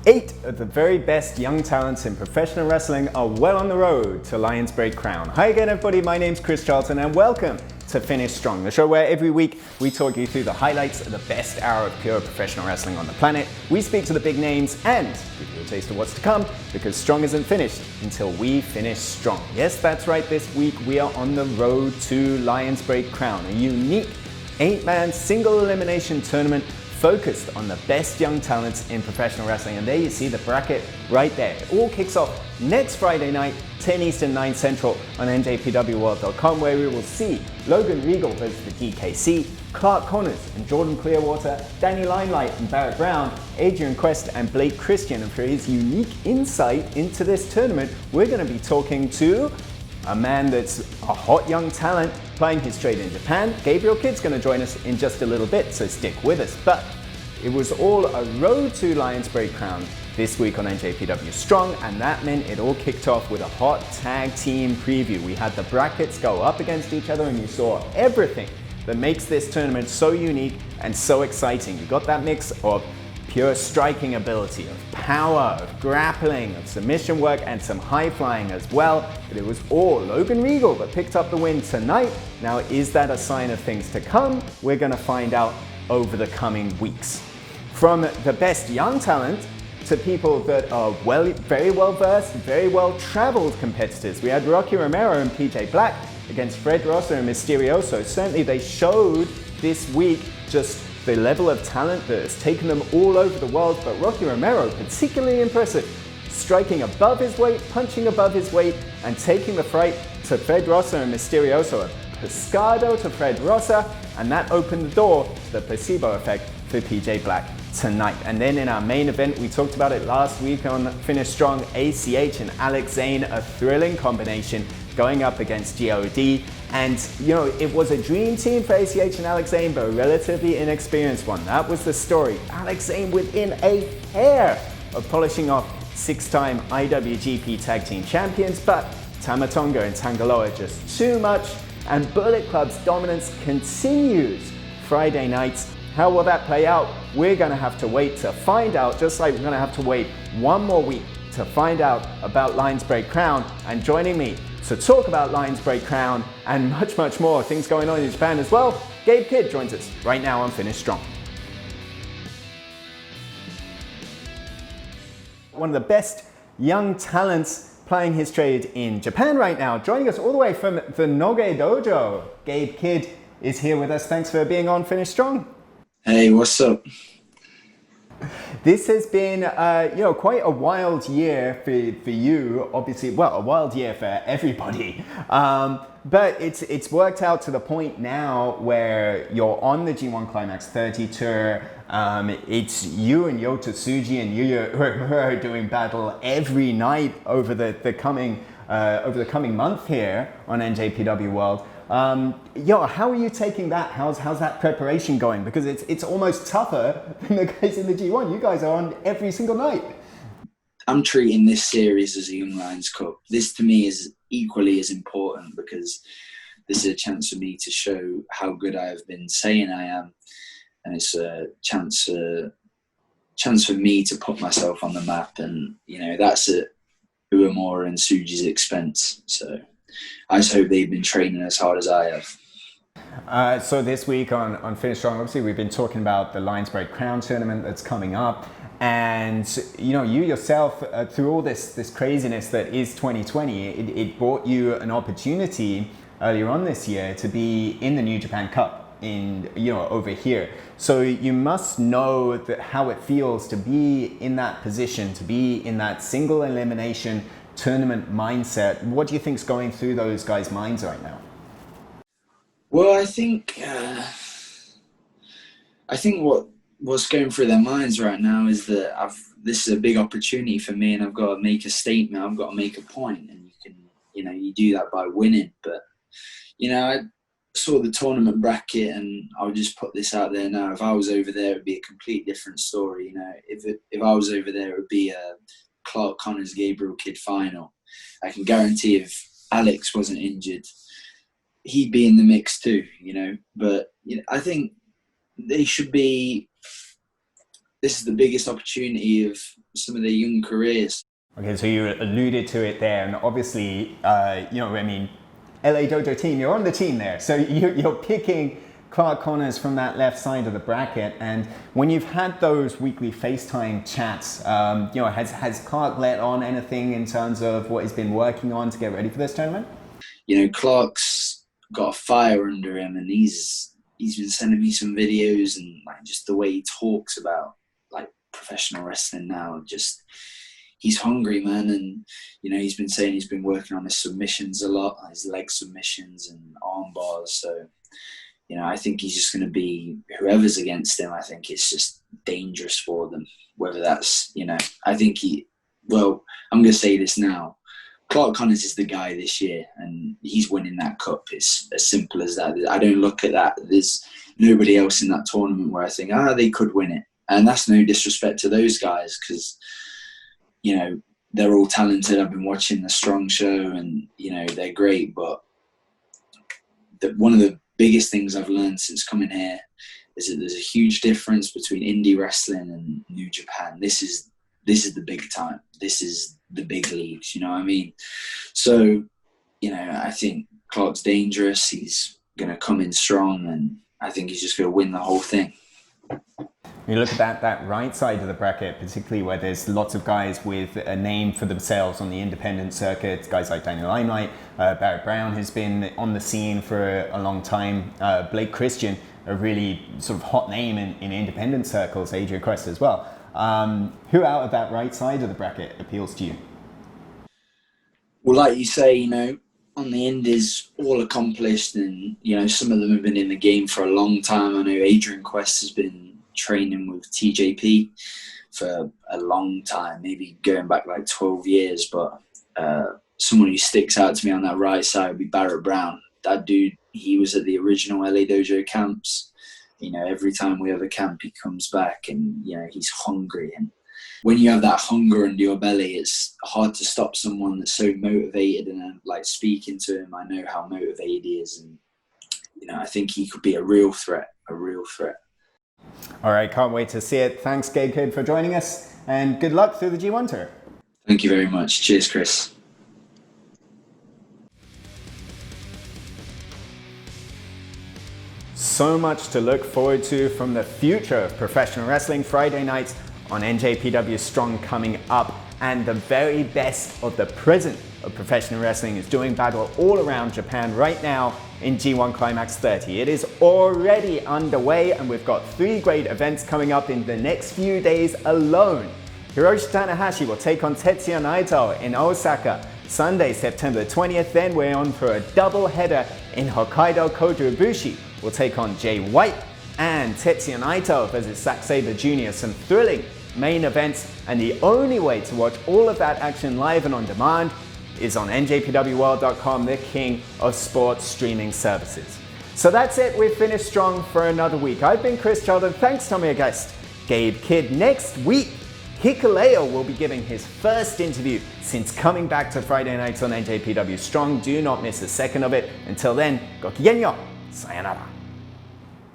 8 of the very best young talents in professional wrestling are well on the road to Lion's Break Crown. Hi again everybody, my name's Chris Charlton and welcome to Finish Strong, the show where every week we talk you through the highlights of the best hour of pure professional wrestling on the planet. We speak to the big names and give you a taste of what's to come, because Strong isn't finished until we finish strong. Yes, that's right, this week we are on the road to Lion's Break Crown, a unique 8-man single elimination tournament focused on the best young talents in professional wrestling. And there you see the bracket right there. It all kicks off next Friday night, 10 Eastern, 9 Central on njpwworld.com, where we will see Logan Regal versus the DKC, Clark Connors and Jordan Clearwater, Danny Limelight and Barrett Brown, Adrian Quest and Blake Christian. And for his unique insight into this tournament, we're going to be talking to a man that's a hot young talent playing his trade in Japan. Gabriel Kidd's going to join us in just a little bit, so stick with us. But it was all a road to Lion's Break Crown this week on NJPW Strong, and that meant it all kicked off with a hot tag team preview. We had the brackets go up against each other, and you saw everything that makes this tournament so unique and so exciting. You got that mix of pure striking ability, of power, of grappling, of submission work, and some high flying as well. But it was all Logan Regal that picked up the win tonight. Now, is that a sign of things to come? We're going to find out over the coming weeks. From the best young talent to people that are very well versed, very well traveled competitors. We had Rocky Romero and PJ Black against Fred Rosser and Mysterioso. Certainly they showed this week just the level of talent that has taken them all over the world, but Rocky Romero particularly impressive, striking above his weight, punching above his weight, and taking the fight to Fred Rosser and Mysterioso. A pescado to Fred Rosser, and that opened the door to the placebo effect for PJ Black tonight. And then in our main event, we talked about it last week on Finish Strong, ACH and Alex Zane, a thrilling combination going up against GOD. And, you know, it was a dream team for ACH and Alex Zane, but a relatively inexperienced one. That was the story. Alex Zane within a hair of polishing off 6-time IWGP Tag Team Champions, but Tamatonga and Tangaloa just too much, and Bullet Club's dominance continues Friday nights. How will that play out? We're going to have to wait to find out, just like we're going to have to wait one more week to find out about Lion's Break Crown. And joining me to talk about Lion's Break Crown and much, much more things going on in Japan as well, Gabe Kidd joins us right now on Finish Strong. One of the best young talents playing his trade in Japan right now, joining us all the way from the Noge Dojo. Gabe Kidd is here with us. Thanks for being on Finish Strong. Hey, what's up? This has been, quite a wild year for you, obviously. Well, a wild year for everybody. But it's worked out to the point now where you're on the G1 Climax 30 tour. It's you and Yota Tsuji and Yuya who are doing battle every night over the coming month here on NJPW World. How are you taking that? How's that preparation going? Because it's almost tougher than the guys in the G1. You guys are on every single night. I'm treating this series as a Young Lions Cup. This to me is equally as important, because this is a chance for me to show how good I have been saying I am, and it's a chance for me to put myself on the map. And that's at Uemura and Tsuji's expense. So I just hope they've been training as hard as I have. So this week on Finish Strong, obviously we've been talking about the Lion's Break Crown tournament that's coming up. And, you yourself, through all this craziness that is 2020, it brought you an opportunity earlier on this year to be in the New Japan Cup over here. So you must know how it feels to be in that position, to be in that single elimination tournament mindset. What do you think's going through those guys' minds right now? Well, I think what's going through their minds right now is that this is a big opportunity for me, and I've got to make a statement. I've got to make a point, and you do that by winning. But I saw the tournament bracket, and I'll just put this out there now. If I was over there, it would be a complete different story. If I was over there, it would be a Clark Connors Gabriel Kidd final. I can guarantee if Alex wasn't injured, he'd be in the mix too. But I think they should be. This is the biggest opportunity of some of their young careers. Okay, so you alluded to it there, and obviously, LA Dojo team, you're on the team there, so you're picking Clark Connors from that left side of the bracket. And when you've had those weekly FaceTime chats, has Clark let on anything in terms of what he's been working on to get ready for this tournament? Clark's got a fire under him, and he's been sending me some videos, and like just the way he talks about like professional wrestling now, just he's hungry, man. And he's been saying he's been working on his submissions a lot, his leg submissions and arm bars. So I think he's just going to be, whoever's against him, I think it's just dangerous for them. Whether that's, I think I'm going to say this now. Clark Connors is the guy this year, and he's winning that cup. It's as simple as that. I don't look at that. There's nobody else in that tournament where I think, they could win it. And that's no disrespect to those guys, because, they're all talented. I've been watching the Strong show, and, they're great. But one of the biggest things I've learned since coming here is that there's a huge difference between indie wrestling and New Japan. This is the big time. This is the big leagues, you know what I mean? So, I think Clark's dangerous. He's going to come in strong, and I think he's just going to win the whole thing. You look at that right side of the bracket, particularly where there's lots of guys with a name for themselves on the independent circuit, guys like Daniel Limelight, Barrett Brown, who's been on the scene for a long time, Blake Christian, a really sort of hot name in independent circles, AJ Crest as well. Who out of that right side of the bracket appeals to you? Well, like you say, on the indies, all accomplished, and, some of them have been in the game for a long time. I know Adrian Quest has been training with TJP for a long time, maybe going back like 12 years. But someone who sticks out to me on that right side would be Barrett Brown. That dude, he was at the original LA Dojo camps. Every time we have a camp, he comes back, and, he's hungry. And when you have that hunger under your belly, it's hard to stop someone that's so motivated. And like speaking to him, I know how motivated he is. And, I think he could be a real threat. All right, can't wait to see it. Thanks, Gabe Kid, for joining us, and good luck through the G1 Tour. Thank you very much. Cheers, Chris. So much to look forward to from the future of professional wrestling. Friday nights on NJPW Strong coming up, and the very best of the present of professional wrestling is doing battle all around Japan right now in G1 Climax 30. It is already underway, and we've got 3 great events coming up in the next few days alone. Hiroshi Tanahashi will take on Tetsuya Naito in Osaka Sunday, September 20th. Then we're on for a double header in Hokkaido. Kota Ibushi will take on Jay White, and Tetsuya Naito versus Zack Sabre Jr. Some thrilling main events, and the only way to watch all of that action live and on demand is on njpwworld.com, the king of sports streaming services. So that's it, we've finished strong for another week. I've been Chris Charlton, thanks to my guest, Gabe Kidd. Next week, Hikuleo will be giving his first interview since coming back to Friday nights on NJPW Strong. Do not miss a second of it. Until then, go kigenyo, sayonara.